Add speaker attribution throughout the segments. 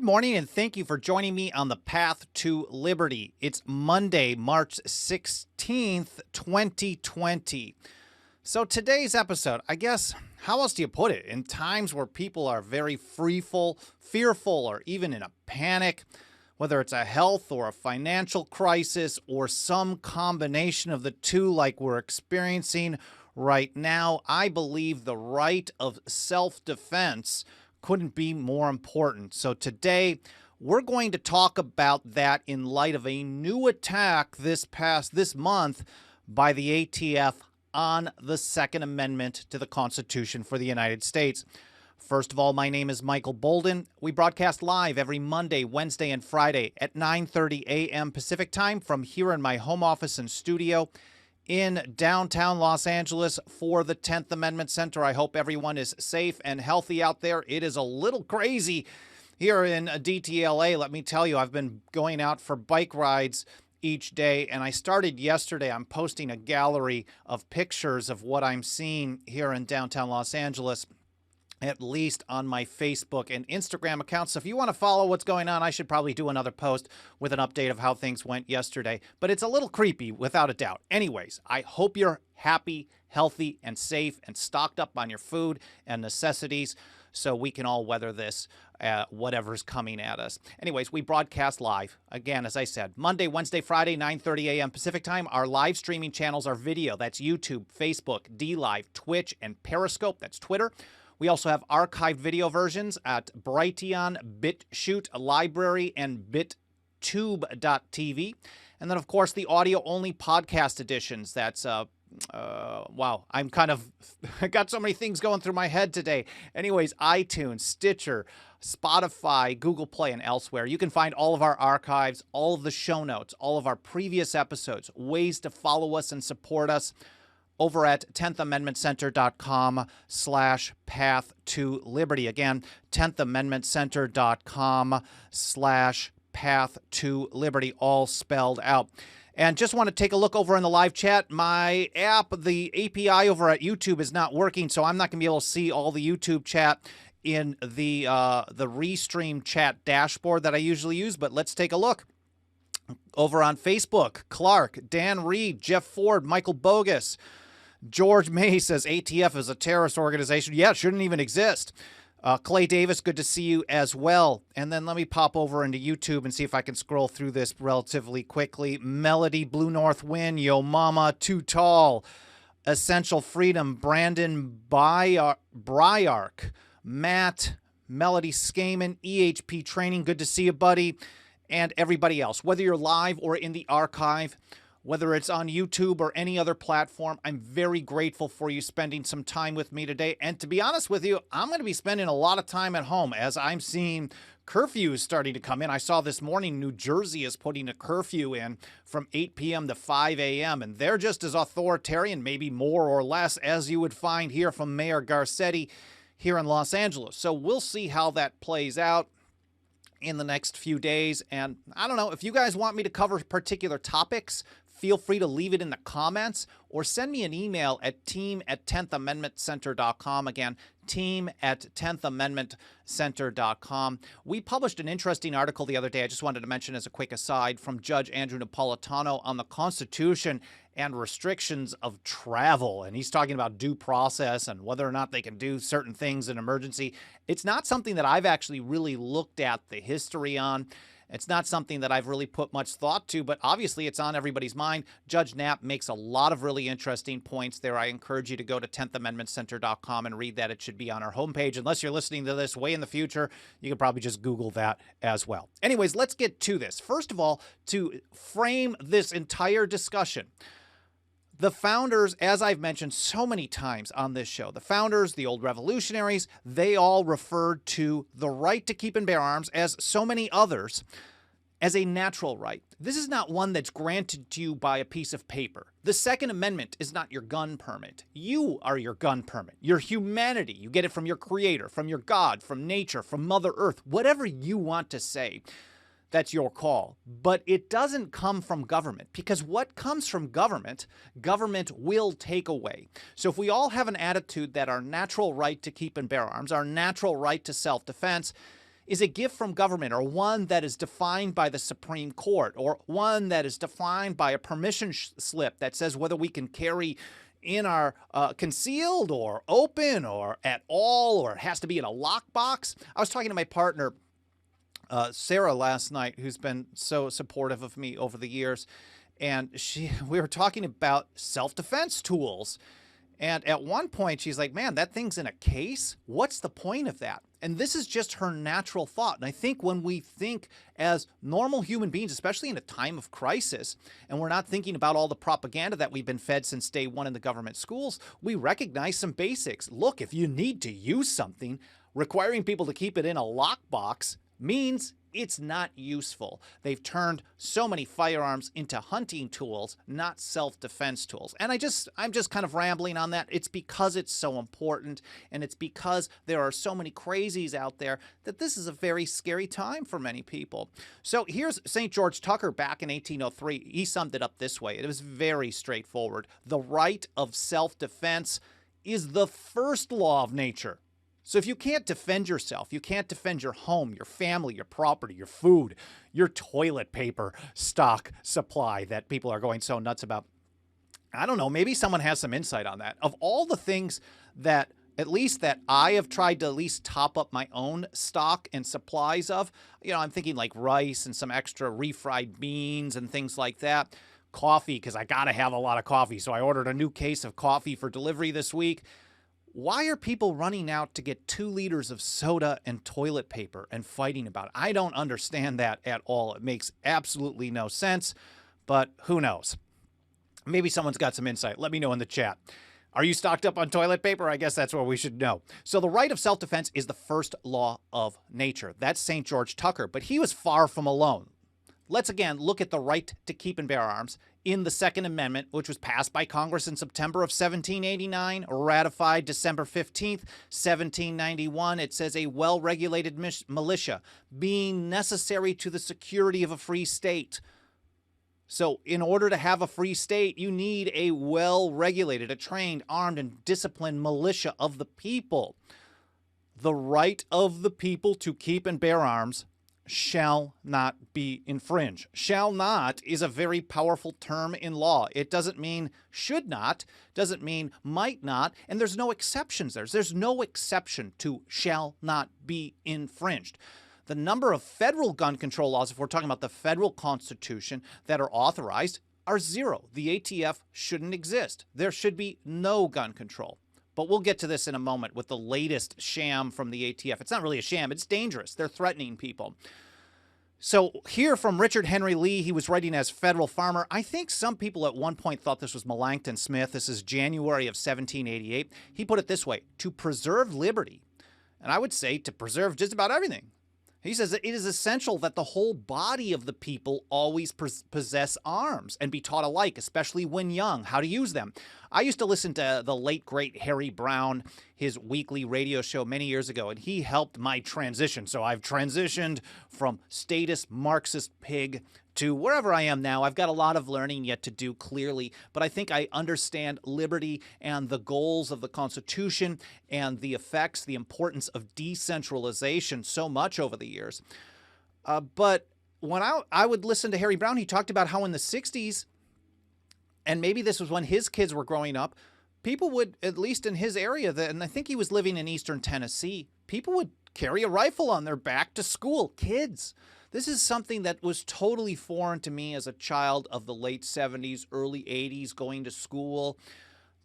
Speaker 1: morning, and thank you for joining me on the path to liberty. It's Monday, March 16th, 2020. So today's episode, I guess, how else do you put it? In times where people are very fearful, or even in a panic, whether it's a health or a financial crisis or some combination of the two like we're experiencing right now, I believe the right of self-defense couldn't be more important. So today, we're going to talk about that in light of a new attack this month by the ATF on the Second Amendment to the Constitution for the United States. First of all, my name is Michael Bolden. We broadcast live every Monday, Wednesday, and Friday at 9:30 a.m. Pacific time from here in my home office and studio in downtown Los Angeles for the 10th Amendment Center. I hope everyone is safe and healthy out there. It is a little crazy here in DTLA. Let me tell you, I've been going out for bike rides each day, and I started yesterday. I'm posting a gallery of pictures of what I'm seeing here in downtown Los Angeles, at least on my Facebook and Instagram accounts. So if you want to follow what's going on, I should probably do another post with an update of how things went yesterday. But it's a little creepy, without a doubt. Anyways, I hope you're happy, healthy, and safe, and stocked up on your food and necessities so we can all weather this, whatever's coming at us. Anyways, we broadcast live. Again, as I said, Monday, Wednesday, Friday, 9:30 a.m. Pacific time. Our live streaming channels are video. That's YouTube, Facebook, DLive, Twitch, and Periscope. That's Twitter. We also have archived video versions at Brighteon, BitChute, Library, and BitTube.tv. And then, of course, the audio-only podcast editions. That's, wow, I got so many things going through my head today. Anyways, iTunes, Stitcher, Spotify, Google Play, and elsewhere. You can find all of our archives, all of the show notes, all of our previous episodes, ways to follow us and support us over at 10thamendmentcenter.com/path to liberty. Again, 10thamendmentcenter.com/path to liberty, all spelled out. And just want to take a look over in the live chat. My app, the API over at YouTube, is not working, so I'm not going to be able to see all the YouTube chat in the Restream chat dashboard that I usually use, but let's take a look. Over on Facebook, Clark, Dan Reed, Jeff Ford, Michael Bogus, George May says ATF is a terrorist organization. Yeah, it shouldn't even exist. Clay Davis, good to see you as well. And then let me pop over into YouTube and see if I can scroll through this relatively quickly. Melody, Blue North Wind, Yo Mama, Too Tall, Essential Freedom, Brandon Bryark, Matt, Melody Skaman, EHP Training, good to see you, buddy. And everybody else, whether you're live or in the archive, whether it's on YouTube or any other platform, I'm very grateful for you spending some time with me today. And to be honest with you, I'm going to be spending a lot of time at home as I'm seeing curfews starting to come in. I saw this morning New Jersey is putting a curfew in from 8 p.m. to 5 a.m. And they're just as authoritarian, maybe more or less, as you would find here from Mayor Garcetti here in Los Angeles. So we'll see how that plays out in the next few days. And I don't know, if you guys want me to cover particular topics, feel free to leave it in the comments or send me an email at team@10thamendmentcenter.com. Again, team@10thamendmentcenter.com. We published an interesting article the other day, I just wanted to mention as a quick aside, from Judge Andrew Napolitano on the Constitution and restrictions of travel. And he's talking about due process and whether or not they can do certain things in emergency. It's not something that I've actually really looked at the history on. It's not something that I've really put much thought to, but obviously it's on everybody's mind. Judge Knapp makes a lot of really interesting points there. I encourage you to go to 10thamendmentcenter.com and read that. It should be on our homepage. Unless you're listening to this way in the future, you can probably just Google that as well. Anyways, let's get to this. First of all, to frame this entire discussion, the founders, as I've mentioned so many times on this show, the founders, the old revolutionaries, they all referred to the right to keep and bear arms, as so many others, as a natural right. This is not one that's granted to you by a piece of paper. The Second Amendment is not your gun permit. You are your gun permit. Your humanity. You get it from your creator, from your God, from nature, from Mother Earth, whatever you want to say. That's your call. But it doesn't come from government, because what comes from government, government will take away. So if we all have an attitude that our natural right to keep and bear arms, our natural right to self-defense, is a gift from government, or one that is defined by the Supreme Court, or one that is defined by a permission slip that says whether we can carry in our concealed or open or at all, or it has to be in a lockbox. I was talking to my partner, Sarah, last night, who's been so supportive of me over the years, and we were talking about self-defense tools. And at one point, she's like, man, that thing's in a case? What's the point of that? And this is just her natural thought. And I think when we think as normal human beings, especially in a time of crisis, and we're not thinking about all the propaganda that we've been fed since day one in the government schools, we recognize some basics. Look, if you need to use something, requiring people to keep it in a lockbox means it's not useful. They've turned so many firearms into hunting tools, not self-defense tools. And I'm just kind of rambling on that. It's because it's so important, and it's because there are so many crazies out there that this is a very scary time for many people. So here's St. George Tucker back in 1803. He summed it up this way. It was very straightforward. The right of self-defense is the first law of nature. So if you can't defend yourself, you can't defend your home, your family, your property, your food, your toilet paper stock supply that people are going so nuts about. I don't know, maybe someone has some insight on that. Of all the things that, at least that I have tried to at least top up my own stock and supplies of, I'm thinking like rice and some extra refried beans and things like that. Coffee, because I got to have a lot of coffee. So I ordered a new case of coffee for delivery this week. Why are people running out to get 2 liters of soda and toilet paper and fighting about it? I don't understand that at all. It makes absolutely no sense, but who knows? Maybe someone's got some insight. Let me know in the chat. Are you stocked up on toilet paper? I guess that's what we should know. So the right of self-defense is the first law of nature. That's St. George Tucker, but he was far from alone. Let's again look at the right to keep and bear arms in the Second Amendment, which was passed by Congress in September of 1789, ratified December 15th, 1791. It says a well-regulated militia being necessary to the security of a free state. So in order to have a free state, you need a well-regulated, a trained, armed, and disciplined militia of the people. The right of the people to keep and bear arms shall not be infringed. Shall not is a very powerful term in law. It doesn't mean should not, doesn't mean might not, and there's no exceptions there. There's no exception to shall not be infringed. The number of federal gun control laws, if we're talking about the federal Constitution, that are authorized are 0. The ATF shouldn't exist. There should be no gun control. But we'll get to this in a moment with the latest sham from the ATF. It's not really a sham. It's dangerous. They're threatening people. So here from Richard Henry Lee, he was writing as Federal Farmer. I think some people at one point thought this was Melancton Smith. This is January of 1788. He put it this way: to preserve liberty. And I would say to preserve just about everything. He says that it is essential that the whole body of the people always possess arms and be taught alike, especially when young, how to use them. I used to listen to the late, great Harry Brown, his weekly radio show many years ago, and he helped my transition. So I've transitioned from statist Marxist pig to wherever I am now. I've got a lot of learning yet to do, clearly, but I think I understand liberty and the goals of the Constitution and the effects, the importance of decentralization so much over the years. But when I would listen to Harry Brown, he talked about how in the 60s, and maybe this was when his kids were growing up, people would, at least in his area, and I think he was living in eastern Tennessee, people would carry a rifle on their back to school, kids. This is something that was totally foreign to me as a child of the late 70s, early 80s, going to school.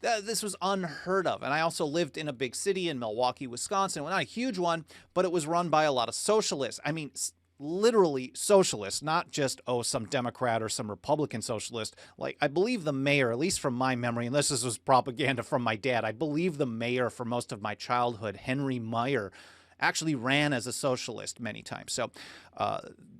Speaker 1: This was unheard of. And I also lived in a big city in Milwaukee, Wisconsin. Well, not a huge one, but it was run by a lot of socialists. I mean, literally socialists, not just, some Democrat or some Republican socialist. Like, I believe the mayor, at least from my memory, unless this was propaganda from my dad, I believe the mayor for most of my childhood, Henry Meyer, actually ran as a socialist many times. So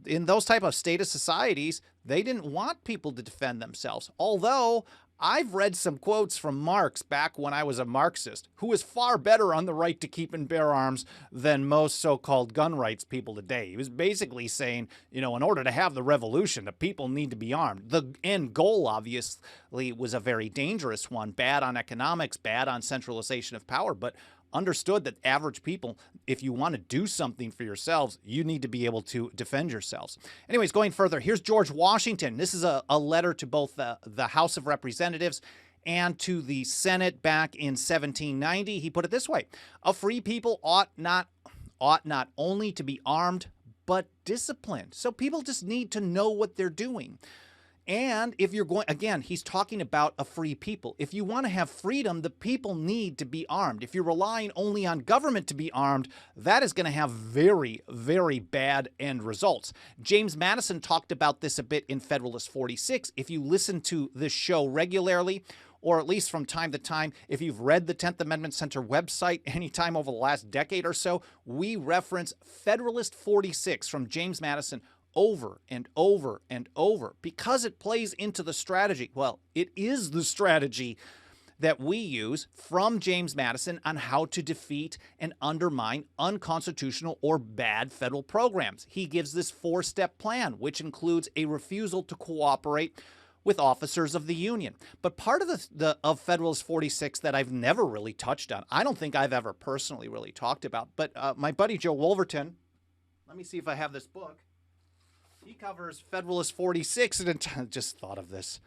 Speaker 1: in those type of statist societies, they didn't want people to defend themselves. Although I've read some quotes from Marx back when I was a Marxist, who was far better on the right to keep and bear arms than most so-called gun rights people today. He was basically saying, in order to have the revolution, the people need to be armed. The end goal, obviously, was a very dangerous one, bad on economics, bad on centralization of power, but understood that average people, if you want to do something for yourselves, you need to be able to defend yourselves. Anyways, going further, here's George Washington. This is a letter to both the House of Representatives and to the Senate back in 1790. He put it this way: a free people ought not only to be armed, but disciplined. So people just need to know what they're doing. And if you're going, again, he's talking about a free people. If you want to have freedom, the people need to be armed. If you're relying only on government to be armed, that is going to have very, very bad end results. James Madison talked about this a bit in Federalist 46. If you listen to this show regularly, or at least from time to time, if you've read the 10th Amendment Center website anytime over the last decade or so, we reference Federalist 46 from James Madison over and over and over because it plays into the strategy. Well, it is the strategy that we use from James Madison on how to defeat and undermine unconstitutional or bad federal programs. He gives this 4-step plan, which includes a refusal to cooperate with officers of the Union. But part of of Federalist 46 that I've never really touched on, I don't think I've ever personally really talked about, but my buddy Joe Wolverton, let me see if I have this book. He covers Federalist 46, and I just thought of this.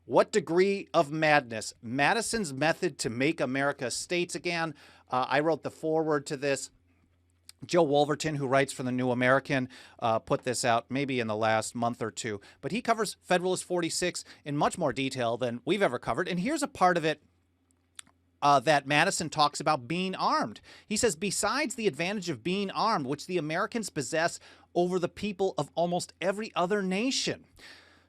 Speaker 1: What degree of madness? Madison's method to make America states again. I wrote the foreword to this. Joe Wolverton, who writes for the New American, put this out maybe in the last month or two. But he covers Federalist 46 in much more detail than we've ever covered. And here's a part of it that Madison talks about: being armed. He says, besides the advantage of being armed, which the Americans possess over the people of almost every other nation.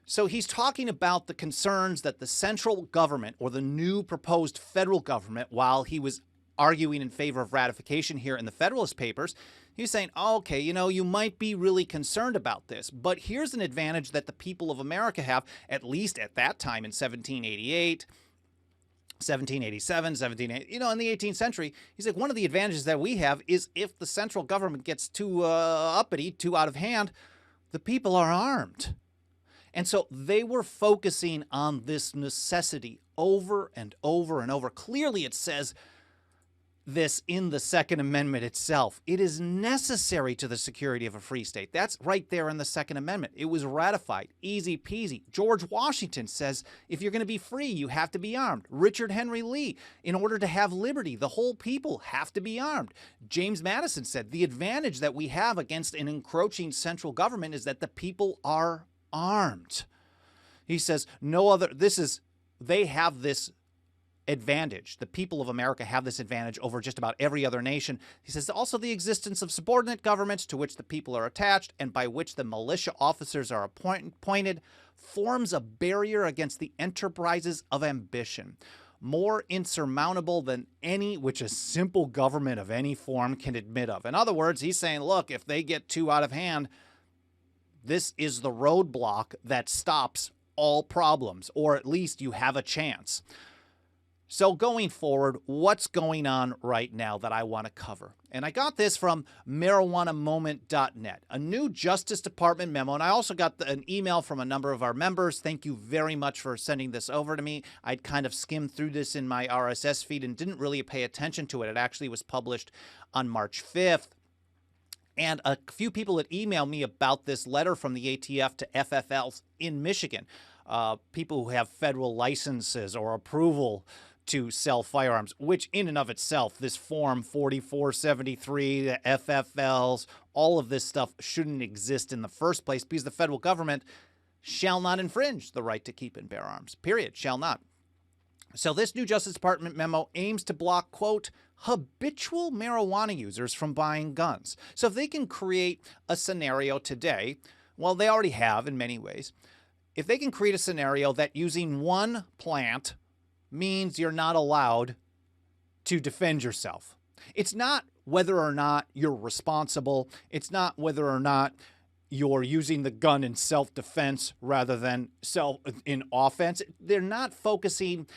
Speaker 1: So he's talking about the concerns that the central government, or the new proposed federal government, while he was arguing in favor of ratification here in the Federalist Papers, he was saying, okay, you might be really concerned about this, but here's an advantage that the people of America have, at least at that time in 1788, 1787, 1780, in the 18th century. He's like, one of the advantages that we have is if the central government gets too uppity, too out of hand, the people are armed. And so they were focusing on this necessity over and over and over. Clearly, it says this in the Second Amendment itself. It is necessary to the security of a free state. That's right there in the Second Amendment. It was ratified. Easy peasy. George Washington says, if you're going to be free, you have to be armed. Richard Henry Lee, in order to have liberty, the whole people have to be armed. James Madison said, the advantage that we have against an encroaching central government is that the people are armed. He says, they have this advantage. The people of America have this advantage over just about every other nation. He says also the existence of subordinate governments to which the people are attached and by which the militia officers are appointed forms a barrier against the enterprises of ambition, more insurmountable than any which a simple government of any form can admit of. In other words, he's saying, look, if they get too out of hand, this is the roadblock that stops all problems, or at least you have a chance. So going forward, what's going on right now that I want to cover? And I got this from marijuanamoment.net, a new Justice Department memo. And I also got an email from a number of our members. Thank you very much for sending this over to me. I'd kind of skimmed through this in my RSS feed and didn't really pay attention to it. It actually was published on March 5th. And a few people had emailed me about this letter from the ATF to FFLs in Michigan, people who have federal licenses or approval to sell firearms, which in and of itself, this form 4473, the FFLs, all of this stuff shouldn't exist in the first place because the federal government shall not infringe the right to keep and bear arms, period, shall not. So this new Justice Department memo aims to block, quote, habitual marijuana users from buying guns. So if they can create a scenario today, well, they already have in many ways, if they can create a scenario that using one plant means you're not allowed to defend yourself. It's not whether or not you're responsible. It's not whether or not you're using the gun in self-defense rather than in offense. They're not focusing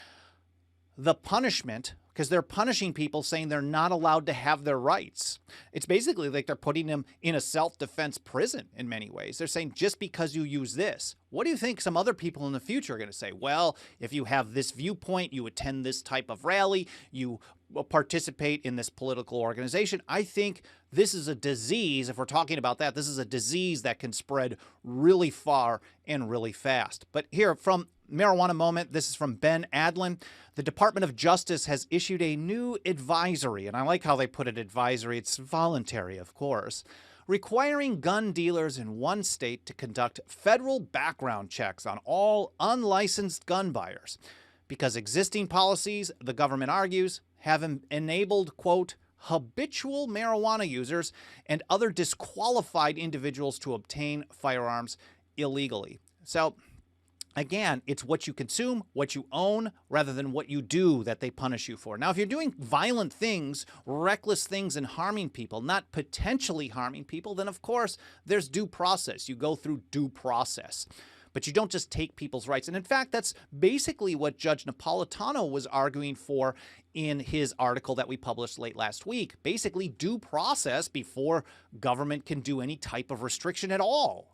Speaker 1: the punishment. because they're punishing people, saying they're not allowed to have their rights. It's basically like they're putting them in a self-defense prison in many ways. They're saying, just because you use this, what do you think some other people in the future are going to say? Well, if you have this viewpoint, you attend this type of rally, you participate in this political organization. I think this is a disease. If we're talking about that, this is a disease that can spread really far and really fast. But here from Marijuana Moment, this is from Ben Adlin. The Department of Justice has issued a new advisory, and I like how they put it advisory. It's voluntary, of course, requiring gun dealers in one state to conduct federal background checks on all unlicensed gun buyers, because existing policies, the government argues, have enabled, quote, habitual marijuana users and other disqualified individuals to obtain firearms illegally. So, again, it's what you consume, what you own, rather than what you do that they punish you for. Now, if you're doing violent things, reckless things, and harming people, not potentially harming people, then of course there's due process. You go through due process. But you don't just take people's rights. And in fact, that's basically what Judge Napolitano was arguing for in his article that we published late last week. Basically, due process before government can do any type of restriction at all.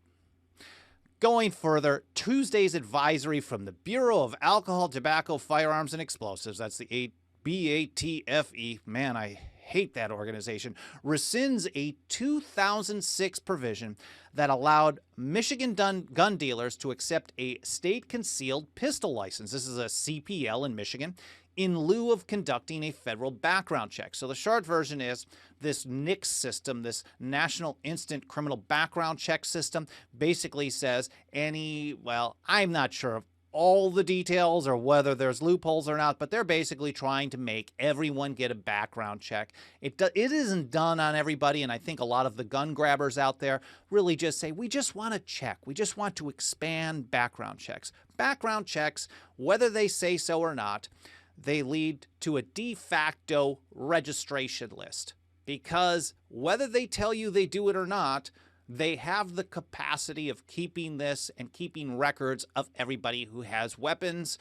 Speaker 1: Going further, Tuesday's advisory from the Bureau of Alcohol, Tobacco, Firearms, and Explosives, that's the BATFE, man, I hate that organization, rescinds a 2006 provision that allowed Michigan gun dealers to accept a state concealed pistol license. This is a CPL in Michigan, in lieu of conducting a federal background check. So the short version is this NICS system, this National Instant Criminal Background Check system, basically says I'm not sure of all the details or whether there's loopholes or not, but they're basically trying to make everyone get a background check. It isn't done on everybody, and I think a lot of the gun grabbers out there really just say, we just want to check. We just want to expand background checks. Background checks, whether they say so or not, they lead to a de facto registration list, because whether they tell you they do it or not, they have the capacity of keeping this and keeping records of everybody who has weapons,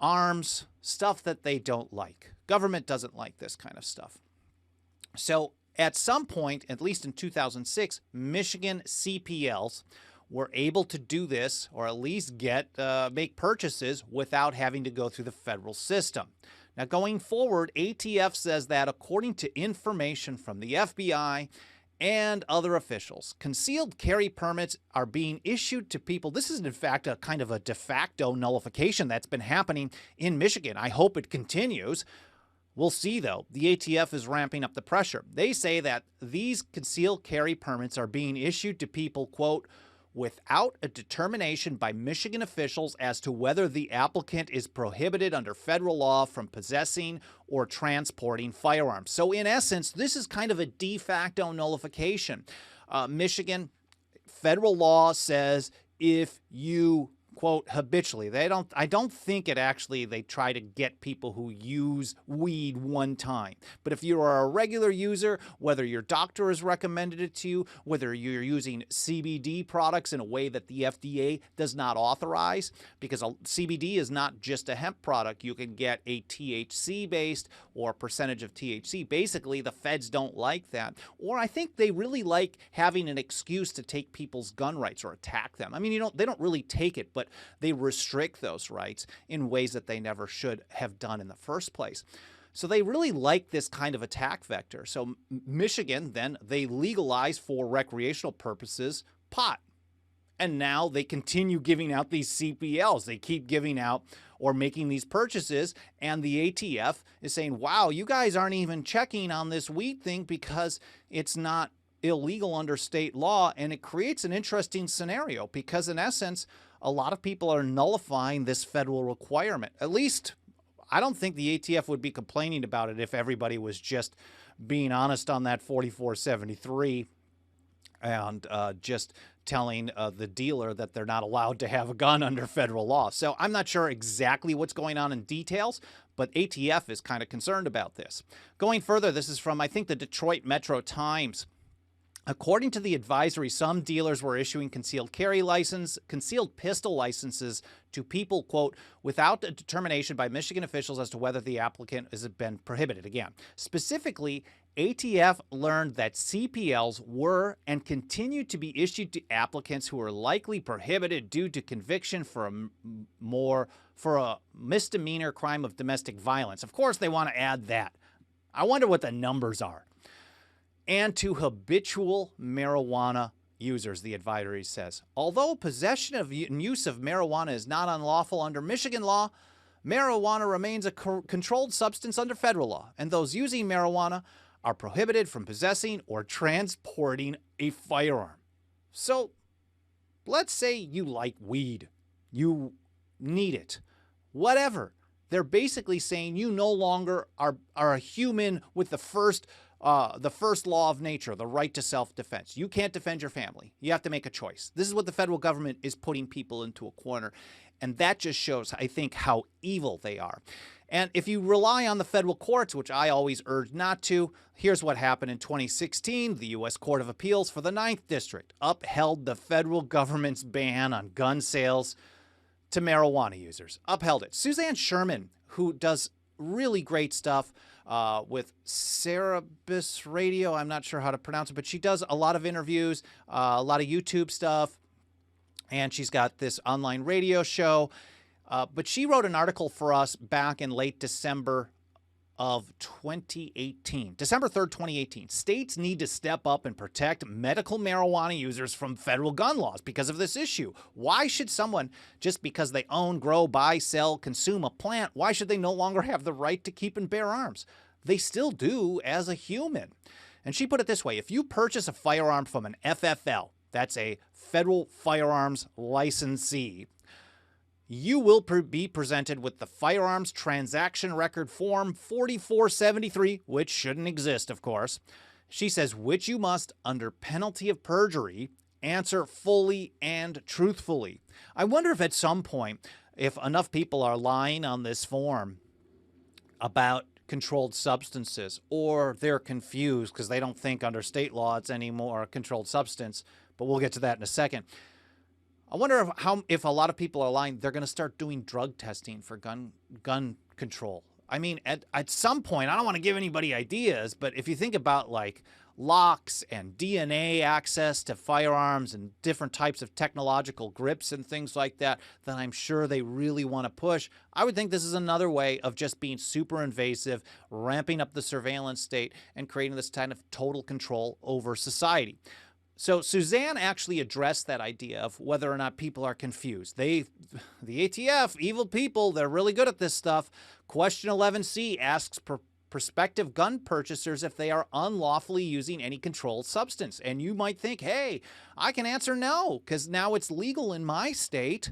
Speaker 1: arms, stuff that they don't like. Government doesn't like this kind of stuff. So at some point, at least in 2006, Michigan CPLs were able to do this, or at least make purchases without having to go through the federal system. Now, going forward, ATF says that according to information from the FBI and other officials, concealed carry permits are being issued to people. This is, in fact, a kind of a de facto nullification that's been happening in Michigan. I hope it continues. We'll see, though. The ATF is ramping up the pressure. They say that these concealed carry permits are being issued to people, quote, without a determination by Michigan officials as to whether the applicant is prohibited under federal law from possessing or transporting firearms. So in essence, this is kind of a de facto nullification. Michigan federal law says if you, quote, habitually, I don't think they try to get people who use weed one time. But if you are a regular user, whether your doctor has recommended it to you, whether you're using CBD products in a way that the FDA does not authorize, because CBD is not just a hemp product. You can get a THC-based or percentage of THC. Basically, the feds don't like that. Or I think they really like having an excuse to take people's gun rights or attack them. I mean, they don't really take it, but they restrict those rights in ways that they never should have done in the first place. So they really like this kind of attack vector. So Michigan, then, they legalize for recreational purposes pot. And now they continue giving out these CPLs. They keep giving out or making these purchases. And the ATF is saying, wow, you guys aren't even checking on this weed thing because it's not illegal under state law. And it creates an interesting scenario because, in essence, a lot of people are nullifying this federal requirement. At least, I don't think the ATF would be complaining about it if everybody was just being honest on that 4473 and just telling the dealer that they're not allowed to have a gun under federal law. So I'm not sure exactly what's going on in details, but ATF is kind of concerned about this. Going further, this is from, I think, the Detroit Metro Times. According to the advisory, some dealers were issuing concealed pistol licenses to people, quote, without a determination by Michigan officials as to whether the applicant has been prohibited. Again, specifically, ATF learned that CPLs were and continue to be issued to applicants who are likely prohibited due to conviction for a misdemeanor crime of domestic violence. Of course, they want to add that. I wonder what the numbers are. And to habitual marijuana users, the advisory says. Although possession and use of marijuana is not unlawful under Michigan law, marijuana remains a controlled substance under federal law, and those using marijuana are prohibited from possessing or transporting a firearm. So let's say you like weed, you need it, whatever. They're basically saying you no longer are a human with the first law of nature, the right to self-defense. You can't defend your family. You have to make a choice. This is what the federal government is putting people into a corner. And that just shows, I think, how evil they are. And if you rely on the federal courts, which I always urge not to, here's what happened in 2016. The U.S. Court of Appeals for the 9th District upheld the federal government's ban on gun sales to marijuana users. Upheld it. Suzanne Sherman, who does really great stuff with Cerebus Radio. I'm not sure how to pronounce it, but she does a lot of interviews, a lot of YouTube stuff, and she's got this online radio show. But she wrote an article for us back in late December of 2018. December 3rd, 2018. States need to step up and protect medical marijuana users from federal gun laws because of this issue. Why should someone, just because they own, grow, buy, sell, consume a plant, why should they no longer have the right to keep and bear arms? They still do as a human. And she put it this way. If you purchase a firearm from an FFL, that's a federal firearms licensee, you will be presented with the Firearms Transaction Record Form 4473, which shouldn't exist, of course. She says, which you must, under penalty of perjury, answer fully and truthfully. I wonder if at some point, if enough people are lying on this form about controlled substances, or they're confused because they don't think under state law it's any more a controlled substance, but we'll get to that in a second. I wonder if a lot of people are lying, they're going to start doing drug testing for gun control. I mean, at some point, I don't want to give anybody ideas, but if you think about like locks and DNA access to firearms and different types of technological grips and things like that, that I'm sure they really want to push, I would think this is another way of just being super invasive, ramping up the surveillance state, and creating this kind of total control over society. So Suzanne actually addressed that idea of whether or not people are confused. The ATF, evil people, they're really good at this stuff. Question 11C asks prospective gun purchasers if they are unlawfully using any controlled substance. And you might think, hey, I can answer no, because now it's legal in my state.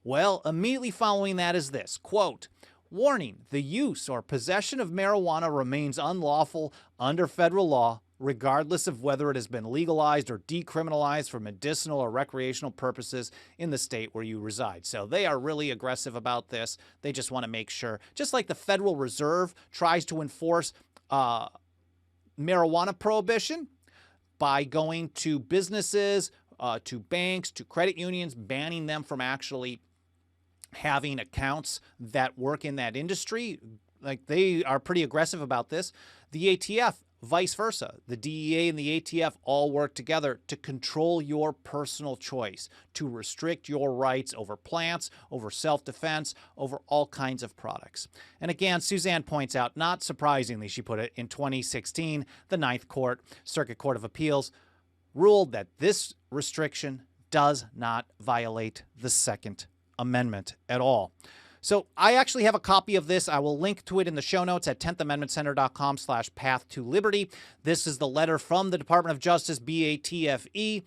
Speaker 1: Well, immediately following that is this, quote, warning, the use or possession of marijuana remains unlawful under federal law, regardless of whether it has been legalized or decriminalized for medicinal or recreational purposes in the state where you reside. So they are really aggressive about this. They just want to make sure, just like the Federal Reserve tries to enforce marijuana prohibition by going to businesses, to banks, to credit unions, banning them from actually having accounts that work in that industry. Like, they are pretty aggressive about this. The ATF, vice versa. The DEA and the ATF all work together to control your personal choice, to restrict your rights over plants, over self-defense, over all kinds of products. And again, Suzanne points out, not surprisingly, she put it, in 2016, the Ninth Circuit Court of Appeals ruled that this restriction does not violate the Second Amendment at all. So I actually have a copy of this. I will link to it in the show notes at 10thamendmentcenter.com/path-to-liberty. This is the letter from the Department of Justice, BATFE.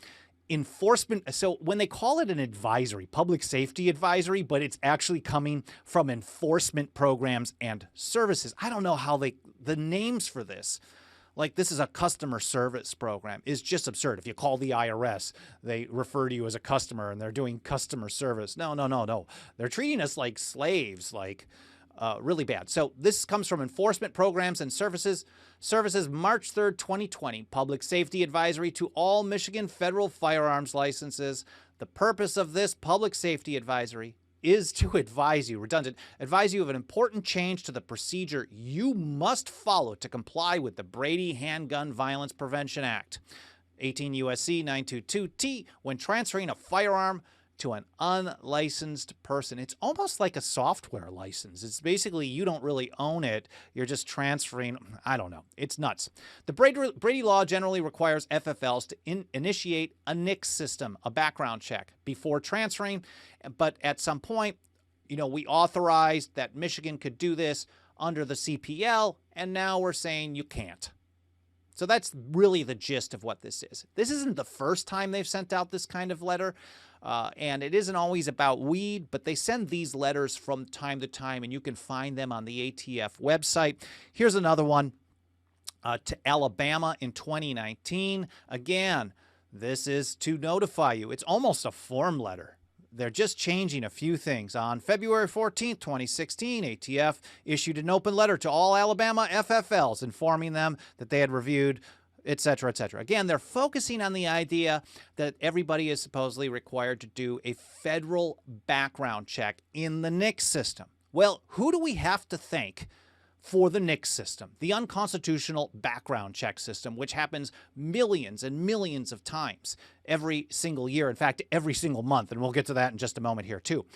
Speaker 1: Enforcement. So when they call it an advisory, public safety advisory, but it's actually coming from enforcement programs and services. I don't know how the names for this, like this is a customer service program, is just absurd. If you call the IRS, they refer to you as a customer and they're doing customer service. No. They're treating us like slaves, like really bad. So this comes from Enforcement Programs and Services, March 3rd, 2020. Public Safety Advisory to all Michigan federal firearms licenses. The purpose of this public safety advisory is to advise you of an important change to the procedure you must follow to comply with the Brady Handgun Violence Prevention Act, 18 U.S.C. 922T, when transferring a firearm to an unlicensed person. It's almost like a software license. It's basically you don't really own it. You're just transferring. I don't know. It's nuts. The Brady law generally requires FFLs to initiate a NICS system, a background check, before transferring. But at some point, we authorized that Michigan could do this under the CPL, and now we're saying you can't. So that's really the gist of what this is. This isn't the first time they've sent out this kind of letter. And it isn't always about weed, but they send these letters from time to time, and you can find them on the ATF website. Here's another one to Alabama in 2019. Again, this is to notify you. It's almost a form letter. They're just changing a few things. On February 14th, 2016, ATF issued an open letter to all Alabama FFLs informing them that they had reviewed, et cetera, et cetera. Again, they're focusing on the idea that everybody is supposedly required to do a federal background check in the NICS system. Well, who do we have to thank for the NICS system, the unconstitutional background check system, which happens millions and millions of times every single year, in fact, every single month, and we'll get to that in just a moment here too.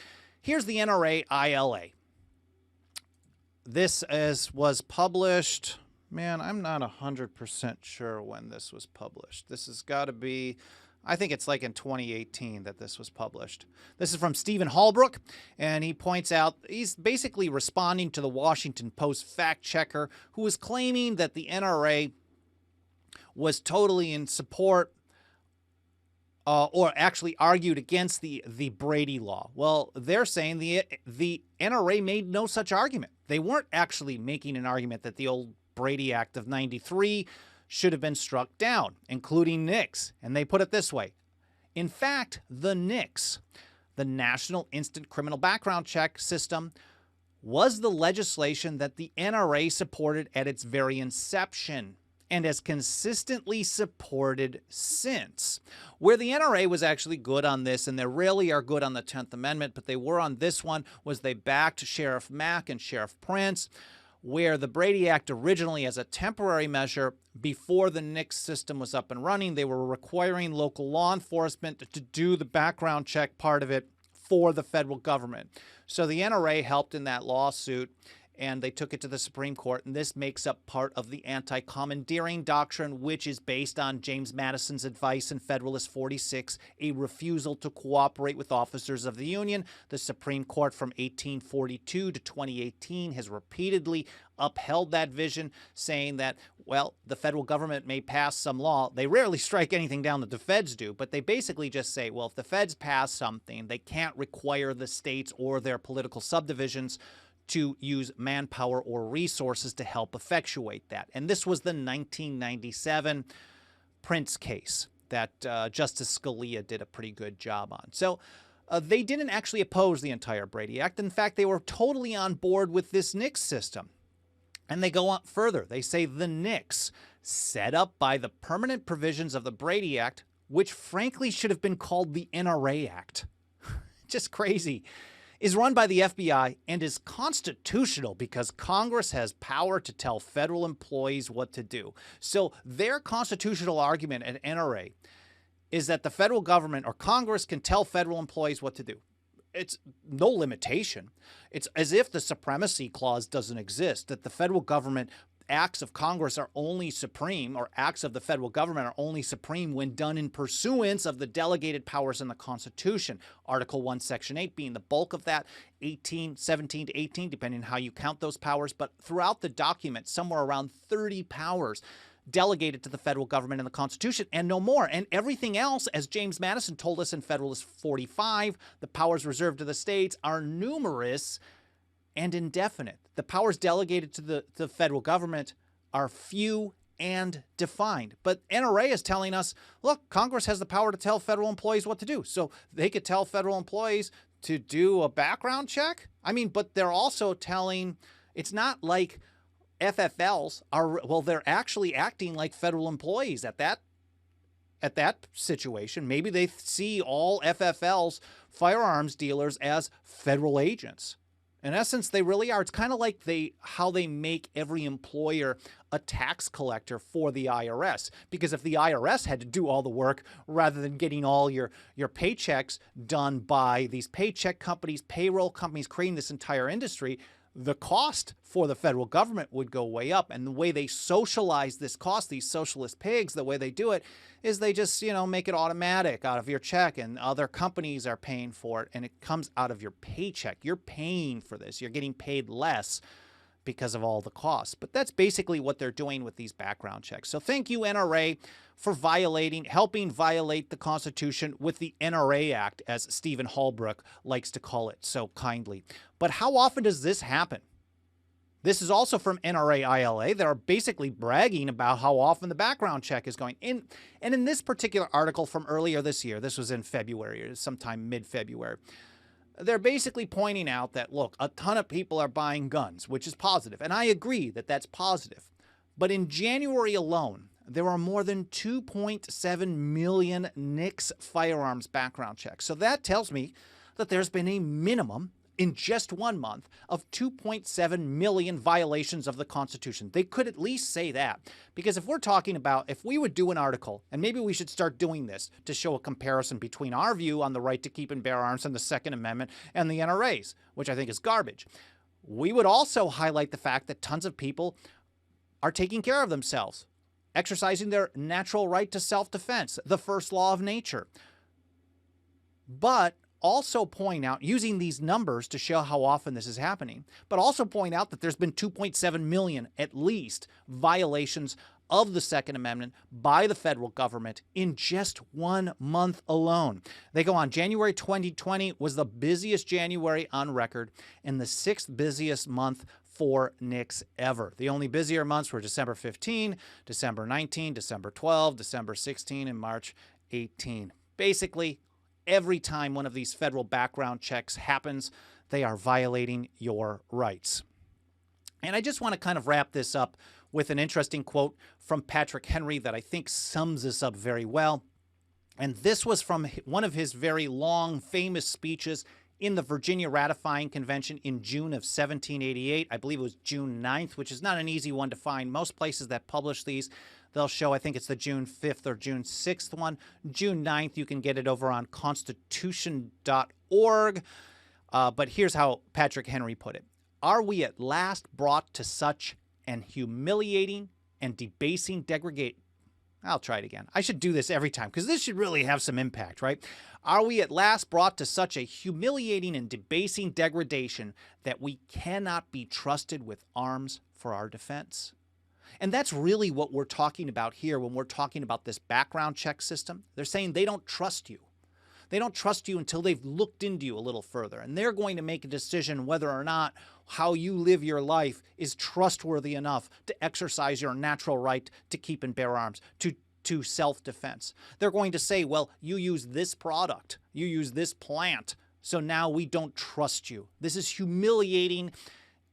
Speaker 1: Here's the NRA ILA. This was published... Man, I'm not 100% sure when this was published. This has got to be, I think it's like in 2018 that this was published. This is from Stephen Hallbrook, and he points out he's basically responding to the Washington Post fact checker who was claiming that the NRA was totally in support or actually argued against the Brady law. Well, they're saying the NRA made no such argument. They weren't actually making an argument that the old Brady Act of 93 should have been struck down, including NICS. And they put it this way. In fact, the NICS, the National Instant Criminal Background Check System, was the legislation that the NRA supported at its very inception and has consistently supported since. Where the NRA was actually good on this, and they rarely are good on the 10th Amendment, but they were on this one, was they backed Sheriff Mack and Sheriff Prince, where the Brady Act originally, as a temporary measure, before the NICS system was up and running, they were requiring local law enforcement to do the background check part of it for the federal government. So the NRA helped in that lawsuit, and they took it to the Supreme Court, and this makes up part of the anti-commandeering doctrine, which is based on James Madison's advice in Federalist 46, a refusal to cooperate with officers of the Union. The Supreme Court from 1842 to 2018 has repeatedly upheld that vision, saying that, well, the federal government may pass some law. They rarely strike anything down that the feds do, but they basically just say, well, if the feds pass something, they can't require the states or their political subdivisions to use manpower or resources to help effectuate that. And this was the 1997 Prince case that Justice Scalia did a pretty good job on. So they didn't actually oppose the entire Brady Act. In fact, they were totally on board with this NICS system. And they go on further. They say the NICS, set up by the permanent provisions of the Brady Act, which frankly should have been called the NRA Act. Just crazy. Is run by the FBI and is constitutional because Congress has power to tell federal employees what to do. So their constitutional argument at NRA is that the federal government or Congress can tell federal employees what to do. It's no limitation. It's as if the supremacy clause doesn't exist, that the federal government acts of Congress are only supreme, or acts of the federal government are only supreme when done in pursuance of the delegated powers in the Constitution. Article 1, Section 8 being the bulk of that, 17 to 18, depending on how you count those powers. But throughout the document, somewhere around 30 powers delegated to the federal government in the Constitution, and no more. And everything else, as James Madison told us in Federalist 45, the powers reserved to the states are numerous and indefinite. The powers delegated to the federal government are few and defined. But NRA is telling us, look, Congress has the power to tell federal employees what to do. So they could tell federal employees, to do a background check? I mean, but they're also telling, it's not like FFLs are, well, they're actually acting like federal employees at that situation. Maybe they see all FFLs, firearms dealers, as federal agents. In essence, they really are. It's kind of like how they make every employer a tax collector for the IRS. Because if the IRS had to do all the work rather than getting all your paychecks done by these paycheck companies, payroll companies, creating this entire industry, the cost for the federal government would go way up. And the way they socialize this cost, these socialist pigs, the way they do it is they just, make it automatic out of your check, and other companies are paying for it, and it comes out of your paycheck. You're paying for this. You're getting paid less because of all the costs. But that's basically what they're doing with these background checks. So thank you, NRA, for helping violate the Constitution with the NRA Act, as Stephen Holbrook likes to call it so kindly. But how often does this happen? This is also from NRA ILA. They're basically bragging about how often the background check is going in. And in this particular article from earlier this year, this was in February, or sometime mid-February, they're basically pointing out that, look, a ton of people are buying guns, which is positive. And I agree that that's positive. But in January alone, there are more than 2.7 million NICS firearms background checks. So that tells me that there's been a minimum in just 1 month of 2.7 million violations of the Constitution. They could at least say that, because if we're talking about, if we would do an article, and maybe we should start doing this to show a comparison between our view on the right to keep and bear arms and the Second Amendment and the NRA's, which I think is garbage, we would also highlight the fact that tons of people are taking care of themselves, exercising their natural right to self-defense, the first law of nature. But also point out, using these numbers to show how often this is happening, but also point out that there's been 2.7 million, at least, violations of the Second Amendment by the federal government in just 1 month alone. They go on, January 2020 was the busiest January on record and the 6th busiest month for NICS ever. The only busier months were December 15, December 19, December 12, December 16, and March 18. Basically, every time one of these federal background checks happens, they are violating your rights. And I just want to kind of wrap this up with an interesting quote from Patrick Henry that I think sums this up very well. And this was from one of his very long, famous speeches in the Virginia Ratifying Convention in June of 1788. I believe it was June 9th, which is not an easy one to find. Most places that publish these, they'll show, I think it's the June 5th or June 6th one. June 9th, you can get it over on constitution.org. But here's how Patrick Henry put it. Are we at last brought to such an humiliating and debasing degradation? I'll try it again. I should do this every time because this should really have some impact, right? Are we at last brought to such a humiliating and debasing degradation that we cannot be trusted with arms for our defense? And that's really what we're talking about here when we're talking about this background check system. They're saying they don't trust you. They don't trust you until they've looked into you a little further. And they're going to make a decision whether or not how you live your life is trustworthy enough to exercise your natural right to keep and bear arms, to self-defense. They're going to say, well, you use this product, you use this plant, so now we don't trust you. This is humiliating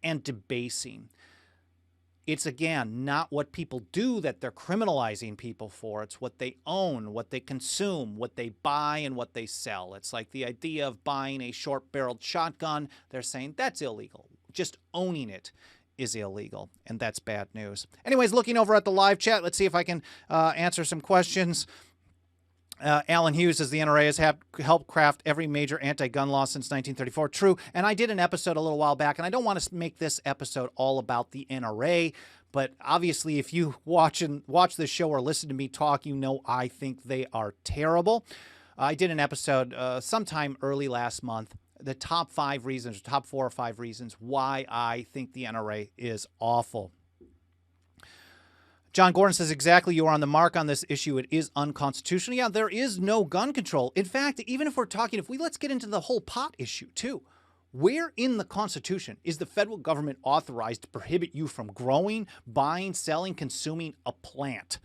Speaker 1: and debasing. It's, again, not what people do that they're criminalizing people for. It's what they own, what they consume, what they buy, and what they sell. It's like the idea of buying a short-barreled shotgun. They're saying that's illegal. Just owning it is illegal, and that's bad news. Anyways, looking over at the live chat, let's see if I can answer some questions. Alan Hughes says the NRA has helped craft every major anti-gun law since 1934. True, and I did an episode a little while back, and I don't want to make this episode all about the NRA, but obviously if you watch this show or listen to me talk, you know I think they are terrible. I did an episode sometime early last month, the top 5 reasons, top 4 or 5 reasons why I think the NRA is awful. John Gordon says, exactly, you are on the mark on this issue. It is unconstitutional. Yeah, there is no gun control. In fact, even if we're talking, let's get into the whole pot issue too. Where in the Constitution is the federal government authorized to prohibit you from growing, buying, selling, consuming a plant?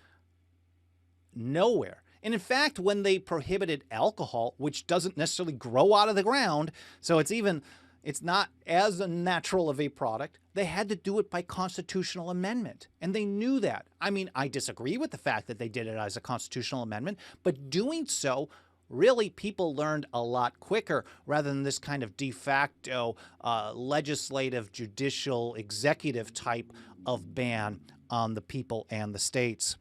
Speaker 1: Nowhere. And in fact, when they prohibited alcohol, which doesn't necessarily grow out of the ground, so it's not as natural of a product, they had to do it by constitutional amendment. And they knew that. I mean, I disagree with the fact that they did it as a constitutional amendment, but doing so, really, people learned a lot quicker rather than this kind of de facto legislative, judicial, executive type of ban on the people and the states.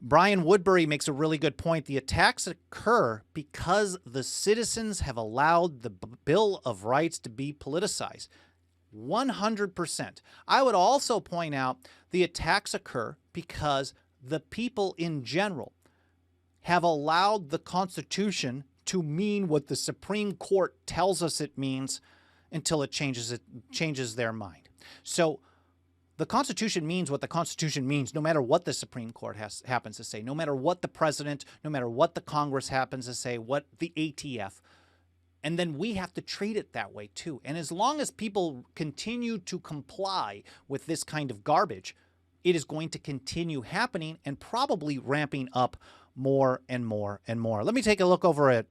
Speaker 1: Brian Woodbury makes a really good point. The attacks occur because the citizens have allowed the Bill of Rights to be politicized. 100%. I would also point out the attacks occur because the people in general have allowed the Constitution to mean what the Supreme Court tells us it means until it changes their mind. So the Constitution means what the Constitution means, no matter what the Supreme Court happens to say, no matter what the president, no matter what the Congress happens to say, what the ATF. And then we have to treat it that way too. And as long as people continue to comply with this kind of garbage, it is going to continue happening and probably ramping up more and more and more. Let me take a look over at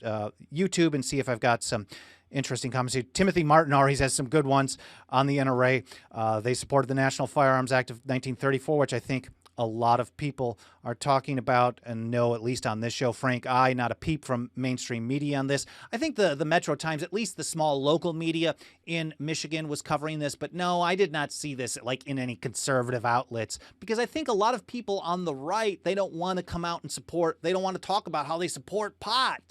Speaker 1: YouTube and see if I've got some interesting comments here. Timothy Martin always has some good ones on the NRA. They supported the National Firearms Act of 1934, which I think a lot of people are talking about and know, at least on this show. Frank I, not a peep from mainstream media on this. I think the Metro Times, at least the small local media in Michigan, was covering this, but no, I did not see this like in any conservative outlets, because I think a lot of people on the right, they don't want to come out and support, they don't want to talk about how they support pot.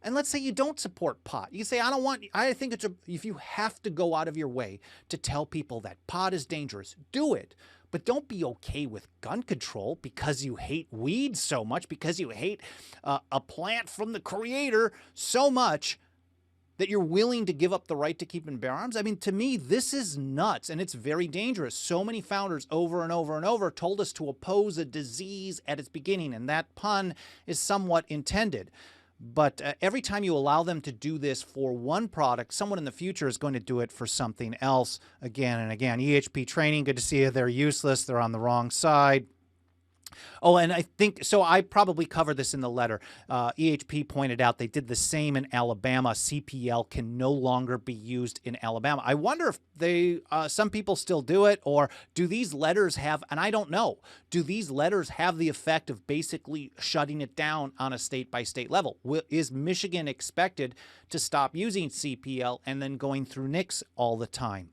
Speaker 1: And let's say you don't support pot. You say, I think if you have to go out of your way to tell people that pot is dangerous, do it. But don't be okay with gun control because you hate weed so much, because you hate a plant from the creator so much that you're willing to give up the right to keep and bear arms. I mean, to me, this is nuts, and it's very dangerous. So many founders over and over and over told us to oppose a disease at its beginning, and that pun is somewhat intended. But every time you allow them to do this for one product, someone in the future is going to do it for something else again and again. EHP training, good to see you. They're useless. They're on the wrong side. Oh, and I think, so I probably covered this in the letter. EHP pointed out they did the same in Alabama. CPL can no longer be used in Alabama. I wonder if some people still do it, or do these letters have, and I don't know, do these letters have the effect of basically shutting it down on a state-by-state level? Is Michigan expected to stop using CPL and then going through NICS all the time?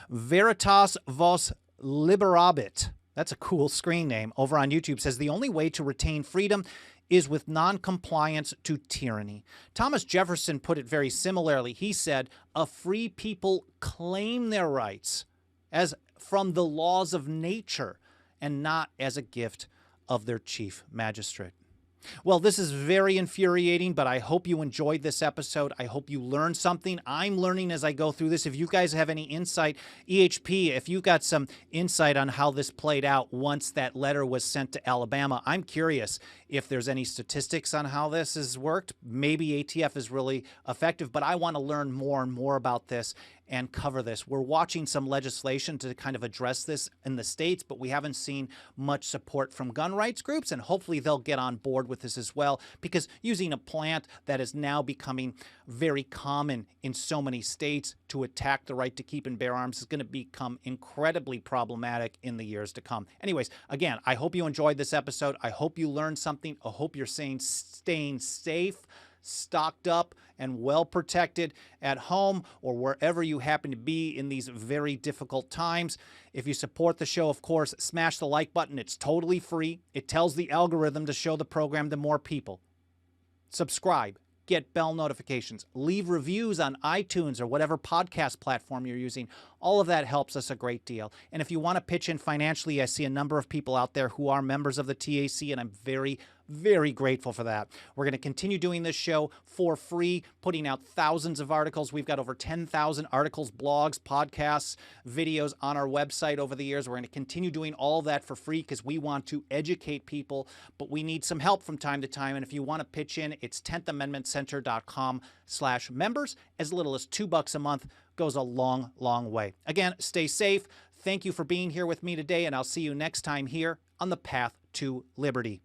Speaker 1: Veritas Vos Liberabit. That's a cool screen name. Over on YouTube says the only way to retain freedom is with non-compliance to tyranny. Thomas Jefferson put it very similarly. He said, a free people claim their rights as from the laws of nature and not as a gift of their chief magistrate. Well, this is very infuriating, but I hope you enjoyed this episode. I hope you learned something. I'm learning as I go through this. If you guys have any insight, EHP, if you got some insight on how this played out once that letter was sent to Alabama, I'm curious if there's any statistics on how this has worked. Maybe ATF is really effective, but I want to learn more and more about this and cover this. We're watching some legislation to kind of address this in the states, but we haven't seen much support from gun rights groups, and hopefully they'll get on board with this as well, because using a plant that is now becoming very common in so many states to attack the right to keep and bear arms is going to become incredibly problematic in the years to come. Anyways, again, I hope you enjoyed this episode. I hope you learned something. I hope you're staying safe, stocked up, and well protected at home or wherever you happen to be in these very difficult times. If you support the show, of course, smash the like button. It's totally free. It tells the algorithm to show the program to more people. Subscribe. Get bell notifications. Leave reviews on iTunes or whatever podcast platform you're using. All of that helps us a great deal. And if you want to pitch in financially, I see a number of people out there who are members of the TAC, and I'm very, very grateful for that. We're going to continue doing this show for free, putting out thousands of articles. We've got over 10,000 articles, blogs, podcasts, videos on our website over the years. We're going to continue doing all that for free because we want to educate people, but we need some help from time to time. And if you want to pitch in, it's 10thamendmentcenter.com/members. As little as $2 a month goes a long, long way. Again, stay safe. Thank you for being here with me today, and I'll see you next time here on the Path to Liberty.